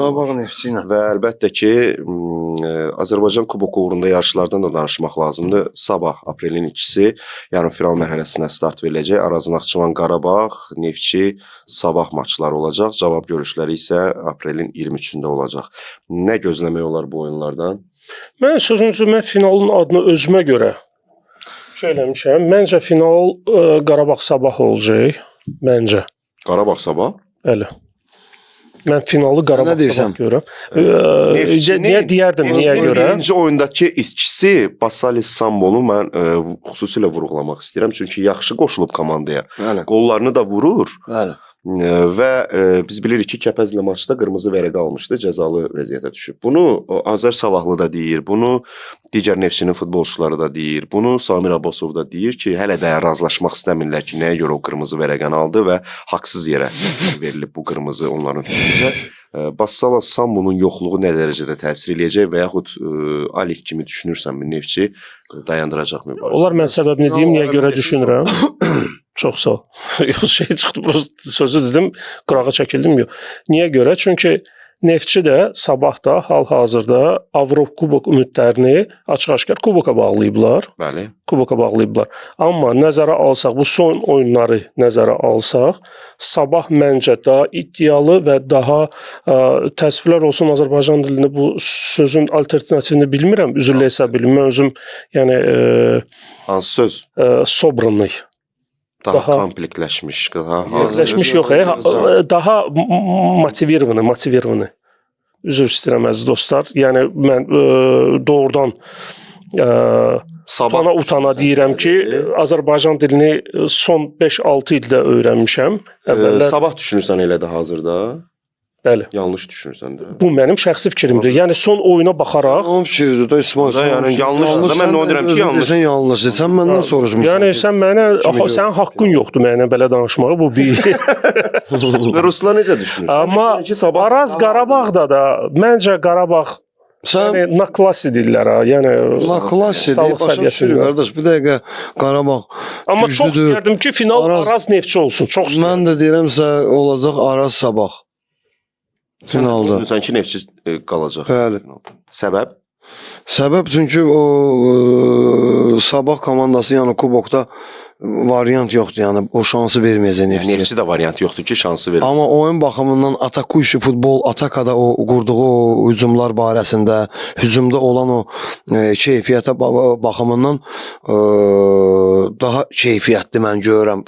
Qarabağ Neftçi ilə. Və əlbəttə ki, Azərbaycan Kuboku uğrunda yarışlardan da danışmaq lazımdır. Sabah aprelin 2-si yarımfinal mərhələsinə start veriləcək. Arazın Naxçıvan Qarabağ, Neftçi sabah maçları olacaq. Cavab görüşləri isə aprelin 23-də olacaq. Nə gözləmək olar bu oyunlardan? Mən sözünüzü finalın adını özümə görə söyləmişəm. Məncə final Qarabağ sabah olacaq. Məncə. Qarabağ sabah? Bəli. Mən finalı Qarabağ sabah görürəm. Niyə deyərdim, niyə görə? Birinci oyundakı itkisi Basalis Sambonu mən xüsusilə vurğulamaq istəyirəm. Çünki yaxşı qoşulub komandaya. Bəli. Qollarını da vurur. Bəli. Və biz bilirik ki, Kəpəzlə maçda qırmızı vərəqə almışdı, cəzalı vəziyyətə düşüb. Bunu Azər Salahlı da deyir, bunu digər Neftçinin futbolçuları da deyir, bunu Samir Abbasov da deyir ki, hələ də razılaşmaq istəmirlər ki, nəyə görə o qırmızı vərəqəni aldı və haqsız yerə verilib bu qırmızı onların fikrincə. Basalis Sambonun yoxluğu nə dərəcədə təsir eləyəcək və yaxud Alik kimi düşünürsənmi Neftçi dayandıracaq mı? Onlar mən səbəbini deyim, niyə görə düşünürəm? Çox sağ ol. Yox, şey çıxdı, sözü dedim, qırağa çəkildim, yox. Niyə görə? Çünki Neftçi də sabah da hal-hazırda Avropa Kubok ümidlərini açıq-aşkar Kuboka bağlayıblar. Bəli. Kuboka bağlayıblar. Amma nəzərə alsaq, bu son oyunları nəzərə alsaq, sabah məncə daha iddialı və daha təsvirlər olsun Azərbaycan dilində bu sözün alternativini bilmirəm, üzrlə hesab edirəm. Mən özüm, yəni hansı söz? Sobranlıq. Daha kompleksləşmiş, kompleksləşmiş yox, daha motivirованный. Üzr istəyirəm əziz dostlar. Yəni mən doğrudan utana deyirəm ki, Azərbaycan dilini son 5-6 ildə öyrənmişəm. Sabah düşünürsən elə də hazırda? Bəli. Yanlış düşünürsən də. Bu mənim şəxsi fikrimdir. Yəni son oyuna baxaraq. Onun fikridir də İsmail. Yəni yanlışdır da mən nə deyirəm ki, yanlış. Sən yanlışdır. Sən məndən soruşmusan. Yəni sən mənə sənin haqqın yoxdur mənə belə danışmağa. Bu bir. Ruslar necə düşünür? Amma Araz Qarabağda da məncə Qarabağ yəni naklasi deyirlər ha. Yəni naklasi deyil, başa düşürəm qardaş. Bir dəqiqə Qarabağ. Amma çox istərdim ki, final Araz Neftçi olsun. Çox istərdim. Mən də deyirəmsə olacaq Araz sabah. Finalda. Düşünürsən ki, Neftçi qalacaq. Bəli. Səbəb? Səbəb çünki o sabah komandası, yəni Kubokda variant yoxdur, yəni o şansı verməyəcək Neftçi. Neftçi də variant yoxdur ki, şansı verir. Amma oyun baxımından atakuyşi futbol, atakada o qurduğu o hücumlar barəsində, hücumda olan o keyfiyyətə baxımından daha keyfiyyətli mən görürəm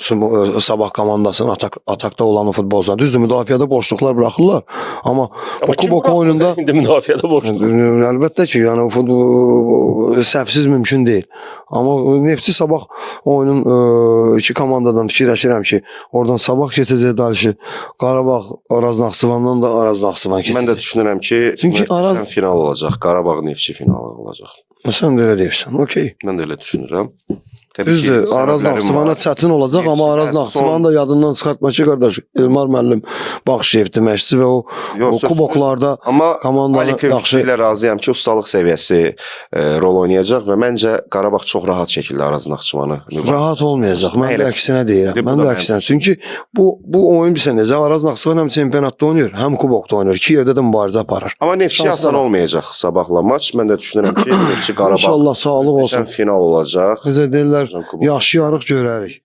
sabah komandasının atakda olan o futbolcular. Düzdür, müdafiədə boşluqlar buraxırlar, amma bu Kubok oyununda müdafiədə boşluq. Əlbəttə ki, yəni futbol səhvsiz mümkün deyil. Amma Neftçi sabah oyunun iki komandadan fikirləşirəm ki, oradan sabah keçəcək dalışı. Qarabağ Araz Naxçıvandan da Araz Naxçıvan keçəcək. Mən də düşünürəm ki, final olacaq. Qarabağ Neftçi finalı olacaq. Sən də elə deyirsən, okey. Mən də elə düşünürəm. Düzdür, Araz Naxçıvana çətin olacaq, amma Araz Naxçıvanı da yadından çıxartma ki, qardaş, Elmar müəllim Baxşıyevdir məşqçisi və o kuboklarda komandanı yaxşı. Amma ilə razıyam ki, ustalıq səviyyəsi rol oynayacaq və məncə Qarabağ çox rahat şəkildə Araz Naxçıvanı. Rahat olmayacaq, mən də əksinə deyirəm. Mən də əksinə. Çünki bu oyun bilsə necə, Araz Naxçıvan həm çempionatda oynayır, həm kubokda oynayır. İki yerdə də mübarizə aparır. Amma Neftçi asan olmayacaq sabahla maç. Mən də düşünürəm ki, Neftçi Qarabağ İnşallah sağlıq olsun. Final olacaq. Necə deyirlər, yaşı yarıq görərik.